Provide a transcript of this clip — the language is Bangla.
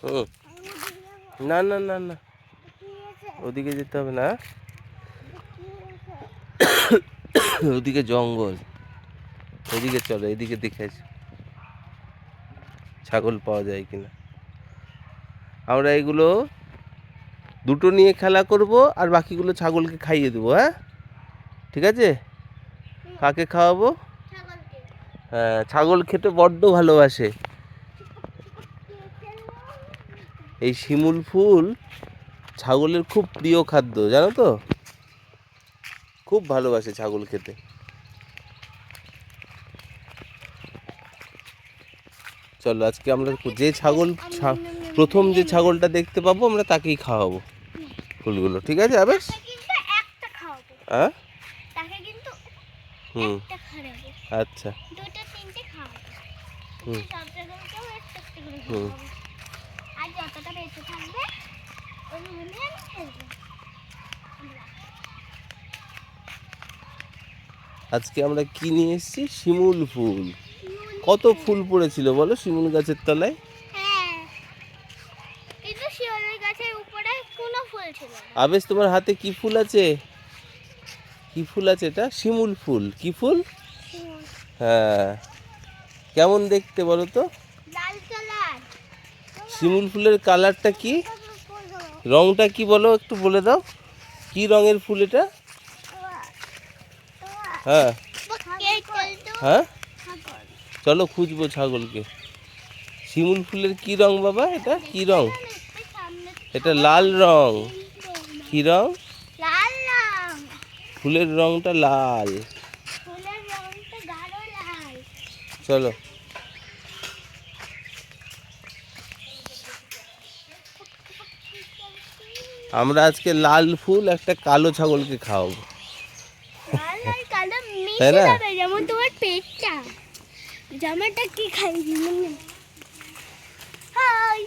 হুম, না না না না, ওদিকে যেতে হবে না। ওদিকে জঙ্গল, এদিকে চলো, এদিকে দেখে আসি ছাগল পাওয়া যায় কিনা। আমরা এগুলো দুটো নিয়ে খেলা করব, আর বাকিগুলো ছাগলকে খাইয়ে দেবো। হ্যাঁ, ঠিক আছে। কাকে খাওয়াবো? হ্যাঁ, ছাগল খেতে বড্ড ভালোবাসে। এই শিমুল ফুল ছাগলের খুব প্রিয় খাদ্য, জানো তো? খুব ভালোবাসে ছাগল খেতে। চলো, আজকে আমরা যে প্রথম যে ছাগলটা দেখতে পাবো আমরা তাকেই খাওয়াবো ফুলগুলো, ঠিক আছে আবেশ? হ্যাঁ, হুম, আচ্ছা, হুম হুম। আজকে আমরা কি নিয়ে এসেছি? শিমুল ফুল। কত ফুল পড়েছিল বলো শিমুল গাছের তলায়? আবেশ, তোমার হাতে কি ফুল আছে? কি ফুল আছে এটা? শিমুল ফুল। কি ফুল? হ্যাঁ, কেমন দেখতে বলো তো? শিমুল ফুলের কালারটা কি, রংটা কি বলো, একটু বলে দাও। কি রঙের ফুল এটা? হ্যাঁ হ্যাঁ, চলো খুঁজবো ছাগলকে। শিমুল ফুলের কি রং বাবা? এটা কি রং? এটা লাল রং। কি রং? ফুলের রংটা লাল। চলো, আমরা আজকে লাল ফুল একটা কালো ছাগলকে খাওয়াবো, তাই না? যেমন তোমার পেটটা, জামাটা কি খাই? হাই।